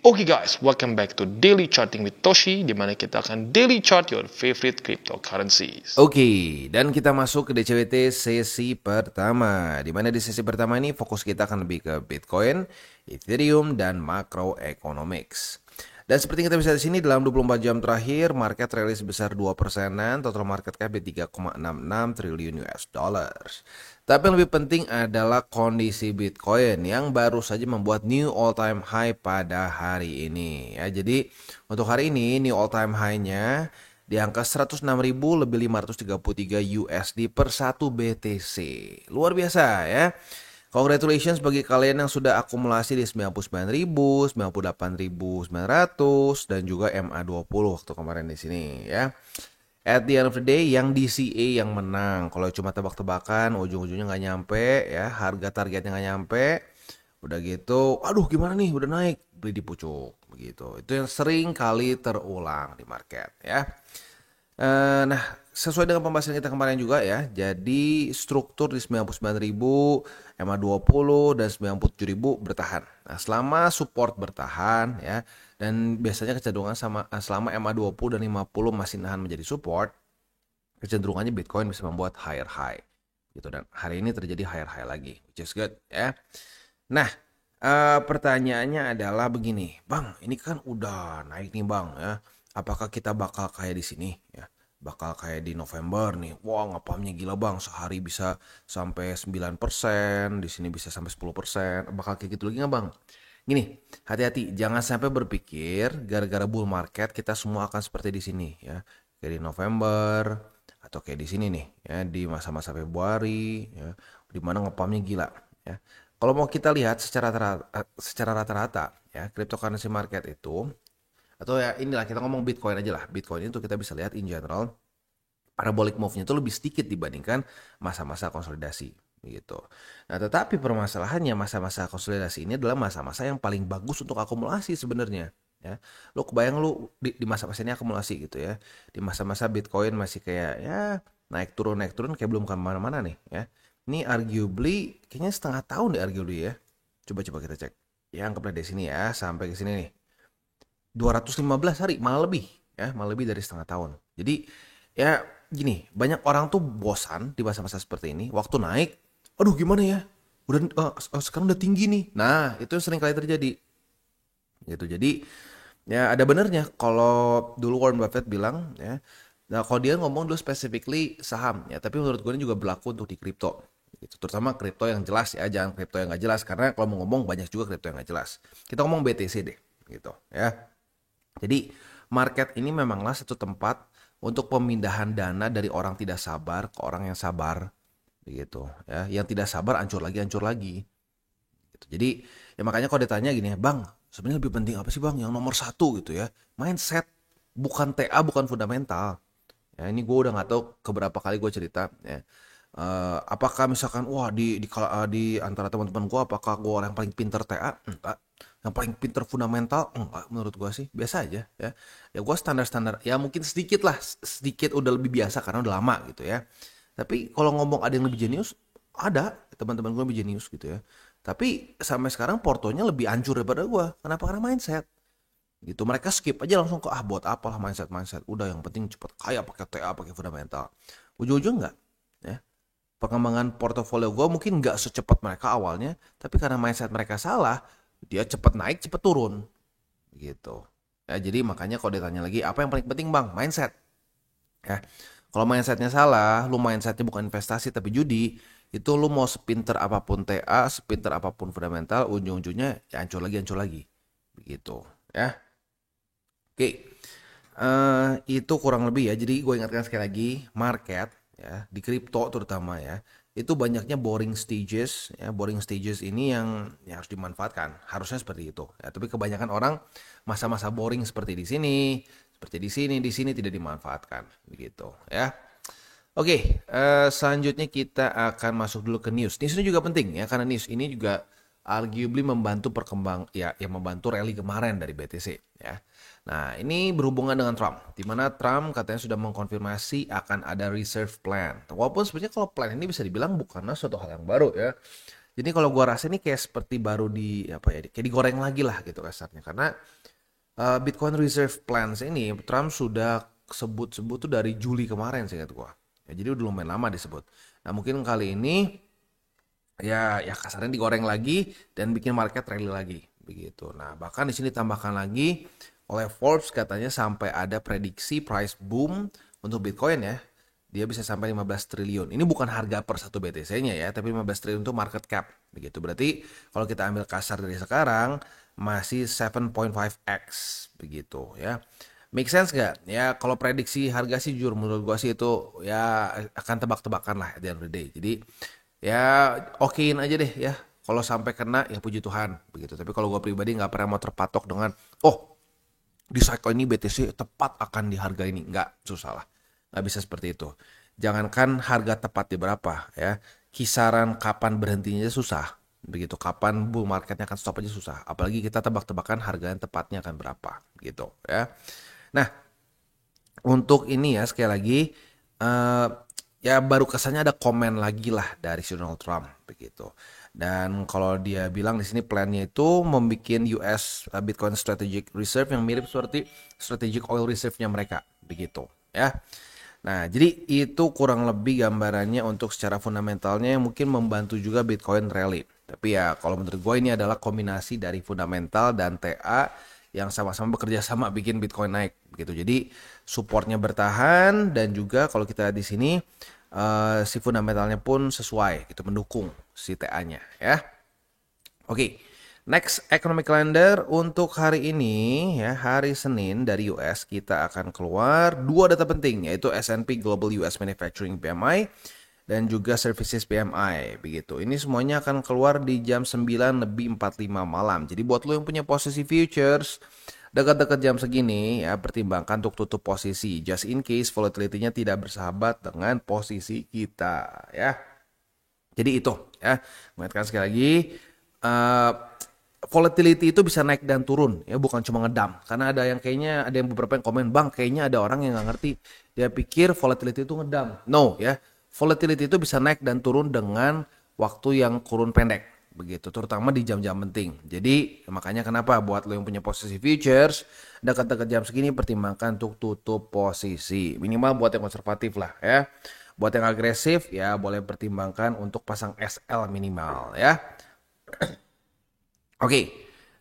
Oke guys, welcome back to Daily Charting with Toshi, di mana kita akan daily chart your favorite cryptocurrencies. Oke, dan kita masuk ke DCWT sesi pertama. Di mana di sesi pertama ini fokus kita akan lebih ke Bitcoin, Ethereum, dan macroeconomics. Dan seperti kita bisa di sini dalam 24 jam terakhir, market rally sebesar 2%-an, total market cap di 3,66 triliun US dollars. Tapi yang lebih penting adalah kondisi Bitcoin yang baru saja membuat new all time high pada hari ini. Ya, jadi untuk hari ini new all time high-nya di angka 106.533 USD per 1 BTC. Luar biasa ya. Congratulations bagi kalian yang sudah akumulasi di 99.000, 98.900 dan juga MA20 waktu kemarin di sini ya. At the end of the day yang DCA yang menang. Kalau cuma tebak-tebakan ujung-ujungnya nggak nyampe ya, harga targetnya nggak nyampe. Udah gitu, aduh gimana nih udah naik, beli di pucuk begitu. Itu yang sering kali terulang di market ya. Nah, sesuai dengan pembahasan kita kemarin juga ya. Jadi struktur di 99.000, MA20 dan 97.000 bertahan. Nah, selama support bertahan ya dan biasanya kecenderungan selama MA20 dan 50 masih nahan menjadi support, kecenderungannya Bitcoin bisa membuat higher high gitu, dan hari ini terjadi higher high lagi, which is good ya. Nah, pertanyaannya adalah begini, Bang, ini kan udah naik nih Bang ya. Apakah kita bakal kayak di sini ya? Bakal kayak di November nih. Wah, ngapamnya gila Bang, sehari bisa sampai 9%, di sini bisa sampai 10%. Bakal kayak gitu lagi nggak Bang? Gini, hati-hati, jangan sampai berpikir gara-gara bull market kita semua akan seperti di sini ya. Kayak di November atau kayak di sini nih ya, di masa-masa Februari ya, di mana ngepamnya gila ya. Kalau mau kita lihat secara rata-rata ya, cryptocurrency market itu, atau ya inilah kita ngomong Bitcoin aja lah. Bitcoin itu kita bisa lihat in general parabolic move-nya itu lebih sedikit dibandingkan masa-masa konsolidasi gitu. Nah, tetapi permasalahannya masa-masa konsolidasi ini adalah masa-masa yang paling bagus untuk akumulasi sebenarnya ya. Lu kebayang lu di masa-masa ini akumulasi gitu ya. Di masa-masa Bitcoin masih kayak ya naik turun kayak belum kemana-mana nih ya. Ini arguably kayaknya setengah tahun deh arguably ya. Coba-coba kita cek. Ya anggaplah dari sini ya sampai ke sini nih. 215 hari, malah lebih ya, malah lebih dari setengah tahun. Jadi ya gini, banyak orang tuh bosan di masa-masa seperti ini. Waktu naik, aduh gimana ya? Udah sekarang udah tinggi nih. Nah, itu sering kali terjadi. Gitu. Jadi ya ada benernya kalau dulu Warren Buffett bilang ya. Nah, kalau dia ngomong dulu specifically saham ya, tapi menurut gue ini juga berlaku untuk di kripto. Gitu. Terutama kripto yang jelas ya, jangan kripto yang nggak jelas karena kalau mau ngomong banyak juga kripto yang nggak jelas. Kita ngomong BTC deh, gitu ya. Jadi market ini memanglah satu tempat untuk pemindahan dana dari orang tidak sabar ke orang yang sabar, begitu ya. Yang tidak sabar hancur lagi. Gitu. Jadi ya makanya kalau ditanya gini, Bang, sebenarnya lebih penting apa sih Bang? Yang nomor satu gitu ya, mindset, bukan TA, bukan fundamental. Ya ini gue udah nggak tahu keberapa kali gue cerita ya. Apakah misalkan wah di antara teman-teman gue apakah gue orang yang paling pinter TA? Enggak. Yang paling pinter fundamental? Enggak, menurut gue sih biasa aja ya. Ya gue standar-standar ya, mungkin sedikit lah, sedikit udah lebih biasa karena udah lama gitu ya. Tapi kalau ngomong ada yang lebih jenius, ada teman-teman gue lebih jenius gitu ya. Tapi sampai sekarang portonya lebih hancur daripada gue. Kenapa? Karena mindset gitu. Mereka skip aja langsung ke buat apalah mindset, udah yang penting cepet kaya pakai TA, pakai fundamental. Ujung-ujung enggak ya, pengembangan portofolio gue mungkin nggak secepat mereka awalnya, tapi karena mindset mereka salah, dia cepet naik cepet turun gitu ya. Jadi makanya kalau ditanya lagi apa yang paling penting Bang, mindset ya. Kalau mindsetnya salah, lu mindsetnya bukan investasi tapi judi, itu lu mau sepinter apapun TA, sepinter apapun fundamental, ujung-ujungnya ya hancur lagi begitu ya. Oke, itu kurang lebih ya. Jadi gue ingatkan sekali lagi, market ya di kripto terutama ya, itu banyaknya boring stages ya. Boring stages ini yang ya harus dimanfaatkan. Harusnya seperti itu. Ya, tapi kebanyakan orang masa-masa boring seperti di sini, seperti di sini tidak dimanfaatkan begitu ya. Oke, selanjutnya kita akan masuk dulu ke news. News ini juga penting ya, karena news ini juga arguably membantu yang membantu rally kemarin dari BTC ya. Nah, ini berhubungan dengan Trump, di mana Trump katanya sudah mengkonfirmasi akan ada reserve plan. Walaupun sebenarnya kalau plan ini bisa dibilang bukanlah suatu hal yang baru ya. Jadi kalau gua rasa ini kayak seperti baru di apa ya, kayak digoreng lagi lah gitu kasarnya. Karena Bitcoin Reserve Plans ini Trump sudah sebut-sebut tuh dari Juli kemarin seingat gua. Ya, jadi udah lumayan lama disebut. Nah mungkin kali ini ya kasarnya digoreng lagi dan bikin market rally lagi begitu. Nah bahkan di sini tambahkan lagi oleh Forbes katanya sampai ada prediksi price boom untuk Bitcoin ya. Dia bisa sampai 15 triliun. Ini bukan harga per satu BTC-nya ya, tapi 15 triliun itu market cap begitu. Berarti kalau kita ambil kasar dari sekarang masih 7.5x begitu ya. Make sense gak? Ya kalau prediksi harga sih jujur menurut gua sih itu ya akan tebak-tebakan lah at the end of the day. Jadi ya okein aja deh ya. Kalau sampai kena ya puji Tuhan begitu. Tapi kalau gua pribadi nggak pernah mau terpatok dengan di cycle ini BTC tepat akan di harga ini. Nggak, susah lah. Nggak bisa seperti itu. Jangankan harga tepat di berapa ya. Kisaran kapan berhentinya aja susah. Begitu, kapan bull marketnya akan stop aja susah. Apalagi kita tebak-tebakan harga yang tepatnya akan berapa gitu ya. Nah, untuk ini ya sekali lagi eh, ya baru kesannya ada komen lagi lah dari si Donald Trump begitu. Dan kalau dia bilang di sini plannya itu membuat US Bitcoin Strategic Reserve yang mirip seperti strategic oil reserve-nya mereka begitu ya. Nah, jadi itu kurang lebih gambarannya untuk secara fundamentalnya yang mungkin membantu juga Bitcoin rally. Tapi ya kalau menurut gue ini adalah kombinasi dari fundamental dan TA yang sama-sama bekerja sama bikin Bitcoin naik gitu. Jadi supportnya bertahan dan juga kalau kita lihat di sini si fundamentalnya pun sesuai gitu, mendukung si TA-nya ya. Oke. Next economic calendar untuk hari ini ya, hari Senin dari US kita akan keluar dua data penting yaitu S&P Global US Manufacturing PMI dan juga Services PMI begitu. Ini semuanya akan keluar di jam 9:45 malam. Jadi buat lo yang punya posisi futures dekat-dekat jam segini ya pertimbangkan untuk tutup posisi just in case volatility-nya tidak bersahabat dengan posisi kita ya. Jadi itu ya, mengingatkan sekali lagi volatility itu bisa naik dan turun ya, bukan cuma ngedam. Karena ada yang kayaknya ada yang beberapa yang komen, "Bang, kayaknya ada orang yang nggak ngerti. Dia pikir volatility itu ngedam." No ya. Volatility itu bisa naik dan turun dengan waktu yang kurun pendek begitu, terutama di jam-jam penting. Jadi makanya kenapa buat lo yang punya posisi futures dekat-dekat jam segini pertimbangkan untuk tutup posisi. Minimal buat yang konservatif lah ya. Buat yang agresif ya boleh pertimbangkan untuk pasang SL minimal ya. Oke,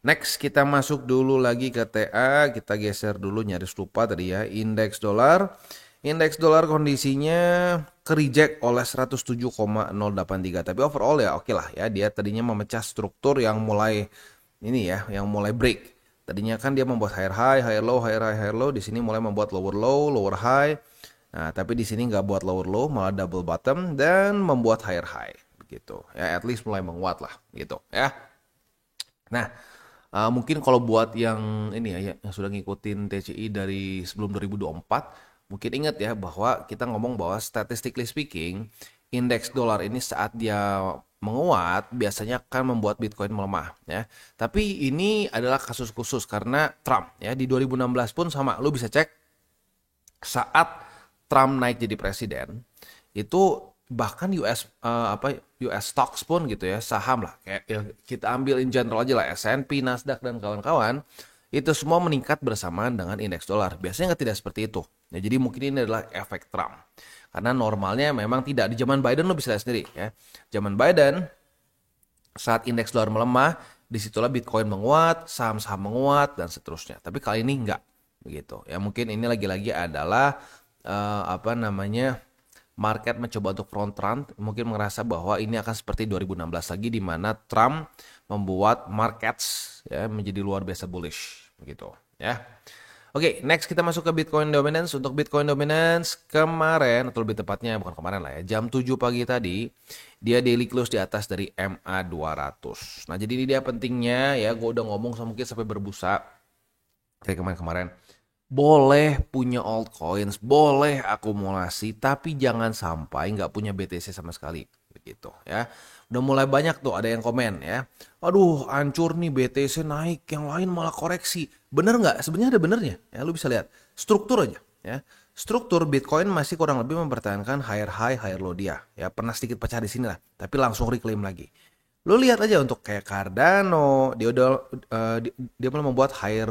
next kita masuk dulu lagi ke TA, kita geser dulu nyaris lupa tadi ya, indeks dolar. Indeks dolar kondisinya ke-reject oleh 107,083, tapi overall ya oke lah ya, dia tadinya memecah struktur yang mulai ini ya, yang mulai break. Tadinya kan dia membuat higher high, higher low, higher high, higher low, di sini mulai membuat lower low, lower high. Nah, tapi di sini nggak buat lower low, malah double bottom dan membuat higher high begitu. Ya at least mulai menguat lah gitu ya. Nah, mungkin kalau buat yang ini ya yang sudah ngikutin TCI dari sebelum 2024, mungkin ingat ya bahwa kita ngomong bahwa statistically speaking, indeks dolar ini saat dia menguat biasanya akan membuat Bitcoin melemah ya. Tapi ini adalah kasus khusus karena Trump ya, di 2016 pun sama, lu bisa cek saat Trump naik jadi presiden itu bahkan US stocks pun gitu ya, saham lah kayak ya, kita ambil in general aja lah, S&P, Nasdaq dan kawan-kawan itu semua meningkat bersamaan dengan indeks dolar. Biasanya tidak seperti itu. Nah, jadi mungkin ini adalah efek Trump. Karena normalnya memang tidak. Di zaman Biden lo bisa lihat sendiri ya. Zaman Biden saat indeks dolar melemah, disitulah Bitcoin menguat, saham-saham menguat dan seterusnya. Tapi kali ini enggak begitu. Ya mungkin ini lagi-lagi adalah market mencoba untuk front run, mungkin merasa bahwa ini akan seperti 2016 lagi di mana Trump membuat markets ya menjadi luar biasa bullish begitu ya. Oke, next kita masuk ke Bitcoin dominance. Untuk Bitcoin dominance kemarin atau lebih tepatnya bukan kemarin lah ya, jam 7 pagi tadi dia daily close di atas dari MA200. Nah, jadi ini dia pentingnya ya, gue udah ngomong mungkin sampai berbusa kayak kemarin-kemarin. Boleh punya altcoins, boleh akumulasi, tapi jangan sampai nggak punya BTC sama sekali, begitu ya. Udah mulai banyak tuh ada yang komen ya, aduh hancur nih BTC naik, yang lain malah koreksi. Bener nggak? Sebenarnya ada benernya ya, lu bisa lihat struktur aja ya. Struktur Bitcoin masih kurang lebih mempertahankan higher high, higher low dia ya, pernah sedikit pecah di sini lah, tapi langsung reclaim lagi. Lu lihat aja untuk kayak Cardano, dia udah dia malah membuat higher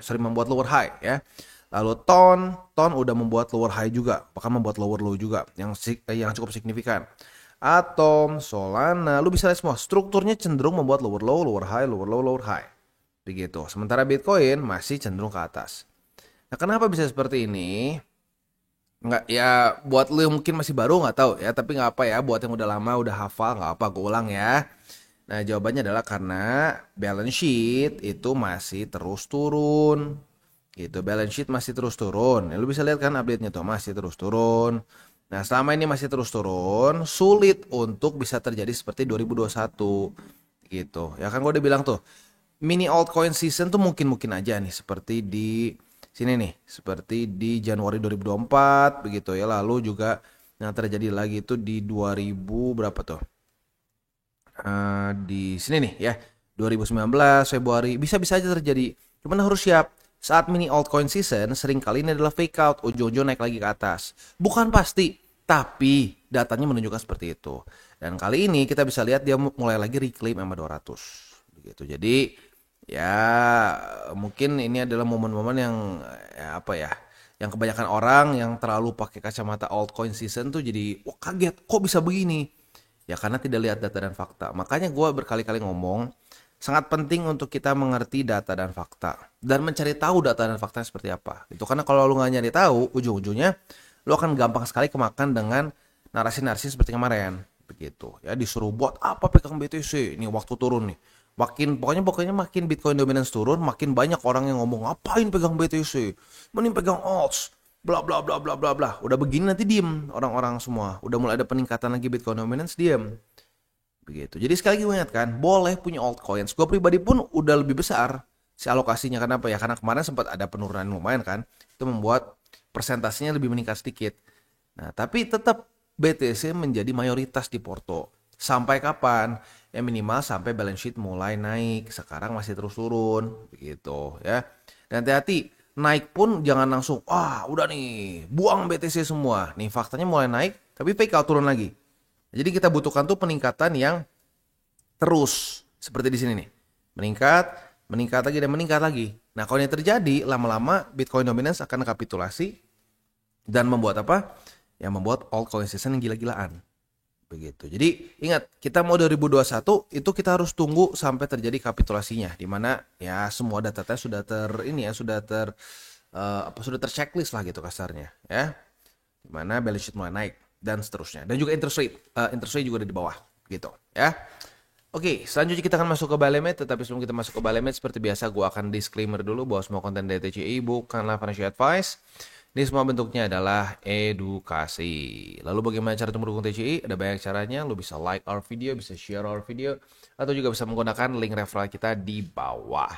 sering membuat lower high ya. Lalu Ton udah membuat lower high juga, bahkan membuat lower low juga yang cukup signifikan. Atom, Solana, lu bisa lihat semua strukturnya cenderung membuat lower low, lower high, lower low, lower high. Begitu. Sementara Bitcoin masih cenderung ke atas. Nah, kenapa bisa seperti ini? Nggak ya, buat lu yang mungkin masih baru nggak tahu ya, tapi nggak apa ya, buat yang udah lama udah hafal nggak apa, gue ulang ya. Nah, jawabannya adalah karena balance sheet itu masih terus turun. Gitu, balance sheet masih terus turun. Ya, lu bisa lihat kan update-nya tuh masih terus turun. Nah, selama ini masih terus turun, sulit untuk bisa terjadi seperti 2021 gitu. Ya kan gue udah bilang tuh, mini altcoin season tuh mungkin-mungkin aja nih seperti di sini nih, seperti di Januari 2024 begitu ya. Lalu juga yang terjadi lagi itu di 2000 berapa tuh? Di sini nih ya, 2019 Februari bisa-bisa aja terjadi. Cuman harus siap. Saat mini altcoin season, sering kali ini adalah fake out, ujung-ujung naik lagi ke atas. Bukan pasti, tapi datanya menunjukkan seperti itu. Dan kali ini kita bisa lihat dia mulai lagi reclaim MA200. Begitu. Jadi ya mungkin ini adalah momen-momen yang ya, apa ya? Yang kebanyakan orang yang terlalu pakai kacamata altcoin season tuh jadi wah kaget, kok bisa begini? Ya karena tidak lihat data dan fakta. Makanya gue berkali-kali ngomong, sangat penting untuk kita mengerti data dan fakta dan mencari tahu data dan fakta seperti apa. Itu karena kalau lu nggak nyari tahu, ujung-ujungnya lu akan gampang sekali kemakan dengan narasi-narasi seperti kemarin. Begitu. Ya disuruh buat apa pegang BTC, ini waktu turun nih. Pokoknya makin Bitcoin dominance turun, makin banyak orang yang ngomong ngapain pegang BTC, mending pegang alts, bla bla bla bla bla bla. Udah begini nanti diem orang-orang semua. Udah mulai ada peningkatan lagi Bitcoin dominance, diem. Begitu. Jadi sekali lagi gue ingatkan, boleh punya altcoins. Gue pribadi pun udah lebih besar si alokasinya. Kenapa ya? Karena kemarin sempat ada penurunan lumayan kan. Itu membuat persentasenya lebih meningkat sedikit. Nah, tapi tetap BTC menjadi mayoritas di porto. Sampai kapan? Ya minimal sampai balance sheet mulai naik. Sekarang masih terus turun. Begitu ya. Dan hati-hati, naik pun jangan langsung, udah nih, buang BTC semua. Nih faktanya mulai naik, tapi fake out turun lagi. Jadi kita butuhkan tuh peningkatan yang terus. Seperti di sini nih. Meningkat lagi dan meningkat lagi. Nah kalau ini terjadi, lama-lama Bitcoin dominance akan kapitulasi. Dan membuat apa? Yang membuat altcoin season yang gila-gilaan. Begitu. Jadi ingat, kita mau 2021 itu kita harus tunggu sampai terjadi kapitulasinya. Dimana ya semua data-data sudah sudah terchecklist lah gitu kasarnya. Ya. Dimana balance sheet mulai naik. Dan seterusnya. Dan juga interest rate juga ada di bawah gitu ya. Oke, selanjutnya kita akan masuk ke buy limit. Tetapi sebelum kita masuk ke buy limit, seperti biasa gue akan disclaimer dulu bahwa semua konten dari TCI bukanlah financial advice. Ini semua bentuknya adalah edukasi. Lalu bagaimana cara untuk mendukung TCI? Ada banyak caranya. Lu bisa like our video, bisa share our video, atau juga bisa menggunakan link referral kita di bawah.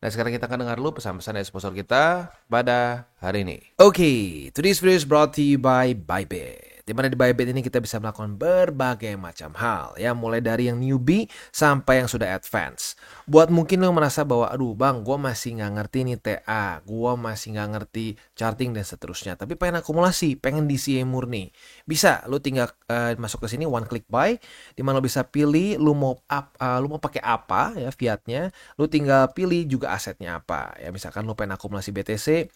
Nah sekarang kita akan dengar dulu pesan-pesan dari sponsor kita pada hari ini. Oke, today's video is brought to you by Bybit. Dimana di Bybit ini kita bisa melakukan berbagai macam hal. Ya, mulai dari yang newbie sampai yang sudah advance. Buat mungkin lo merasa bahwa, aduh bang, gue masih nggak ngerti nih TA. Gue masih nggak ngerti charting dan seterusnya. Tapi pengen akumulasi, pengen DCA murni. Bisa, lo tinggal masuk ke sini, one click buy. Dimana lo bisa pilih, lo mau pakai apa ya fiatnya. Lo tinggal pilih juga asetnya apa. Ya, misalkan lo pengen akumulasi BTC.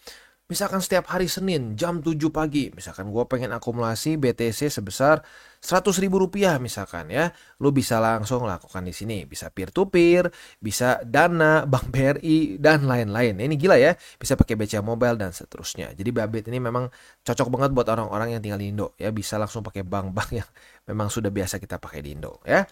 Misalkan setiap hari Senin jam 7 pagi, misalkan gue pengen akumulasi BTC sebesar 100.000 rupiah misalkan ya, lu bisa langsung lakukan di sini, bisa peer to peer, bisa Dana, Bank BRI dan lain-lain. Ini gila ya, bisa pakai BCA Mobile dan seterusnya. Jadi Bybit ini memang cocok banget buat orang-orang yang tinggal di Indo ya, bisa langsung pakai bank-bank yang memang sudah biasa kita pakai di Indo ya.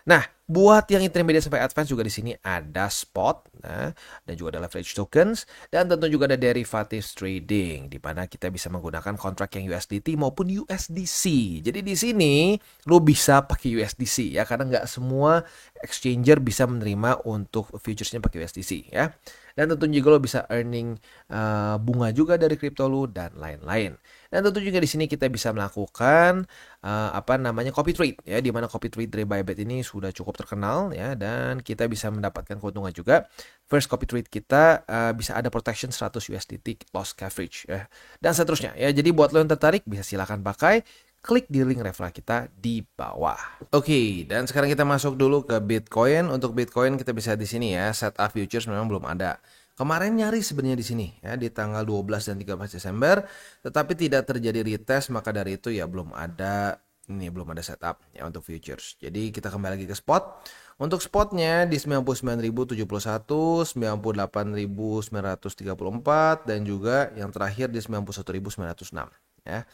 Nah, buat yang intermediate sampai advance juga di sini ada spot, dan juga ada leverage tokens, dan tentu juga ada derivatives trading, di mana kita bisa menggunakan kontrak yang USDT maupun USDC. Jadi di sini lo bisa pakai USDC ya, karena nggak semua exchanger bisa menerima untuk futuresnya pakai USDC ya. Dan tentu juga lo bisa earning bunga juga dari kripto lo dan lain-lain. Dan tentu juga di sini kita bisa melakukan copy trade ya, di mana copy trade dari Bybit ini sudah cukup terkenal ya, dan kita bisa mendapatkan keuntungan juga. First copy trade kita bisa ada protection 100 USDT loss coverage ya, dan seterusnya ya. Jadi buat lo yang tertarik bisa silakan pakai. klik di link referral kita di bawah. Oke, dan sekarang kita masuk dulu ke Bitcoin. Untuk Bitcoin kita bisa di sini ya, setup futures memang belum ada. Kemarin nyaris sebenarnya di sini ya di tanggal 12 dan 13 Desember, tetapi tidak terjadi retest, maka dari itu ya belum ada setup ya untuk futures. Jadi kita kembali lagi ke spot. Untuk spotnya di 99.071, 98.934 dan juga yang terakhir di 91.906 ya.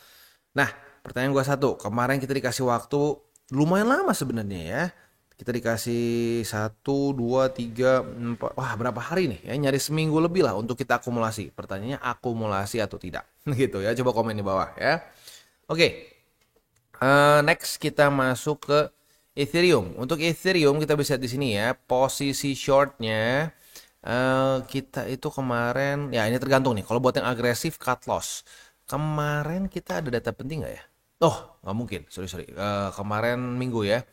Nah, pertanyaan gua satu, kemarin kita dikasih waktu lumayan lama sebenarnya ya. Kita dikasih 1, 2, 3, 4, wah berapa hari nih ya, nyaris seminggu lebih lah untuk kita akumulasi. Pertanyaannya akumulasi atau tidak gitu ya, coba komen di bawah ya. Oke, next kita masuk ke Ethereum. Untuk Ethereum kita bisa di sini ya, posisi shortnya kita itu kemarin, ya ini tergantung nih, kalau buat yang agresif cut loss. Kemarin kita ada data penting nggak ya? Oh, nggak mungkin, sorry. Kemarin minggu ya.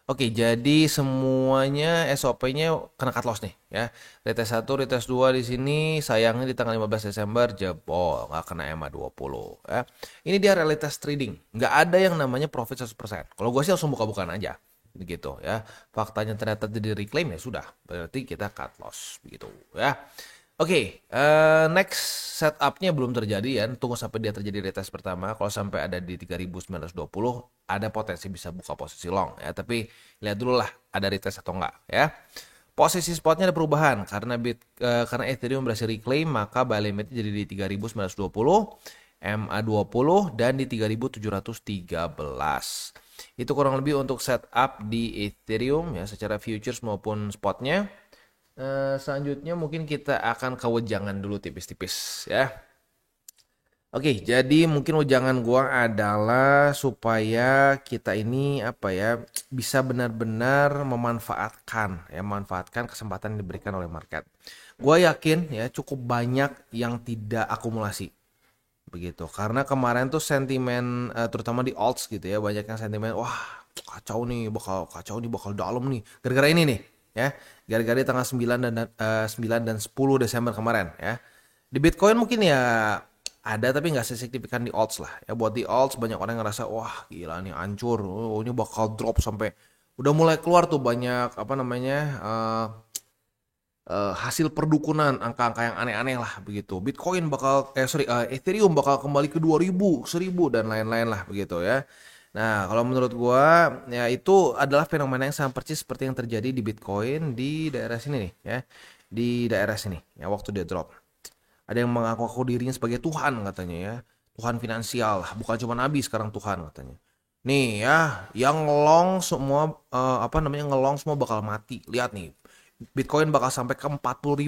Oke, jadi semuanya SOP-nya kena cut loss nih ya. Retest 1, retest 2 di sini sayangnya di tanggal 15 Desember jebol, nggak kena EMA 20 ya. Ini dia realitas trading. Nggak ada yang namanya profit 100%. Kalau gue sih langsung buka-bukaan aja. Begitu ya. Faktanya ternyata jadi reclaim ya sudah. Berarti kita cut loss begitu ya. Oke, next setupnya belum terjadi ya. Tunggu sampai dia terjadi retest pertama. Kalau sampai ada di 3.920, ada potensi bisa buka posisi long ya. Tapi lihat dulu lah ada retest atau enggak ya. Posisi spotnya ada perubahan karena Ethereum berhasil reclaim, maka buy limitnya jadi di 3.920, MA20 dan di 3.713. Itu kurang lebih untuk setup di Ethereum ya secara futures maupun spotnya. Selanjutnya mungkin kita akan ke wejangan dulu tipis-tipis ya. Oke, jadi mungkin wejangan gua adalah supaya kita ini bisa benar-benar memanfaatkan kesempatan yang diberikan oleh market. Gua yakin ya cukup banyak yang tidak akumulasi. Begitu. Karena kemarin tuh sentimen terutama di alts gitu ya, banyak yang sentimen wah, kacau nih, bakal dalam nih. Gara-gara ini nih ya. Gara-gara tanggal 9 dan 10 Desember kemarin ya. Di Bitcoin mungkin ya ada tapi nggak sesignifikan di alts lah. Ya buat di alts banyak orang yang ngerasa wah gila nih hancur. Oh, ini bakal drop sampai udah mulai keluar tuh banyak hasil perdukunan angka-angka yang aneh-aneh lah begitu. Ethereum bakal kembali ke 2000, 1000 dan lain-lain lah begitu ya. Nah, kalau menurut gua ya itu adalah fenomena yang sama persis seperti yang terjadi di Bitcoin di daerah sini nih ya. Di daerah sini ya waktu dia drop. Ada yang mengaku dirinya sebagai Tuhan katanya ya. Tuhan finansial, bukan cuma nabi sekarang Tuhan katanya. Nih ya, yang ngelong semua ngelong semua bakal mati. Lihat nih. Bitcoin bakal sampai ke 40.000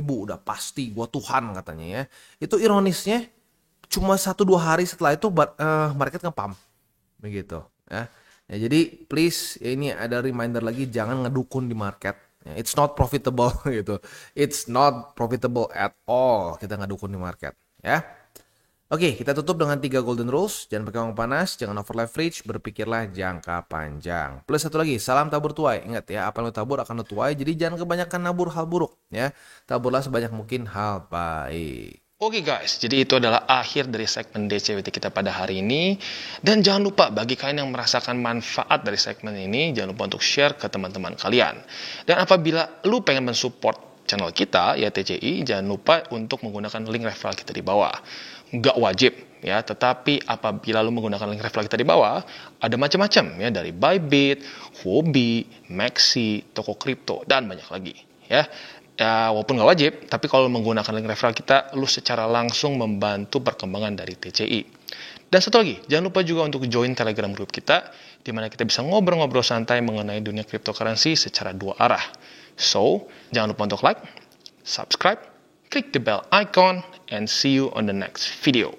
udah pasti gua Tuhan katanya ya. Itu ironisnya cuma 1-2 hari setelah itu market nge-pump begitu ya. Ya jadi please ini ada reminder lagi jangan ngedukun di market ya, it's not profitable gitu, it's not profitable at all kita ngedukun di market ya. Oke, kita tutup dengan 3 golden rules. Jangan pakai uang panas, jangan over leverage, berpikirlah jangka panjang. Plus satu lagi, salam tabur tuai. Ingat ya, apa yang lo tabur akan lo tuai. Jadi jangan kebanyakan nabur hal buruk ya. Taburlah sebanyak mungkin hal baik. Oke guys, jadi itu adalah akhir dari segmen DCWT kita pada hari ini. Dan jangan lupa bagi kalian yang merasakan manfaat dari segmen ini, jangan lupa untuk share ke teman-teman kalian. Dan apabila lu pengen mensupport channel kita, ya TCI, jangan lupa untuk menggunakan link referral kita di bawah. Nggak wajib ya, tetapi apabila lu menggunakan link referral kita di bawah, ada macam-macam ya, dari Bybit, Huobi, Maxi, toko kripto, dan banyak lagi ya. Ya, walaupun nggak wajib, tapi kalau menggunakan link referral kita, lu secara langsung membantu perkembangan dari TCI. Dan satu lagi, jangan lupa juga untuk join Telegram group kita, di mana kita bisa ngobrol-ngobrol santai mengenai dunia cryptocurrency secara 2 arah. So, jangan lupa untuk like, subscribe, click the bell icon, and see you on the next video.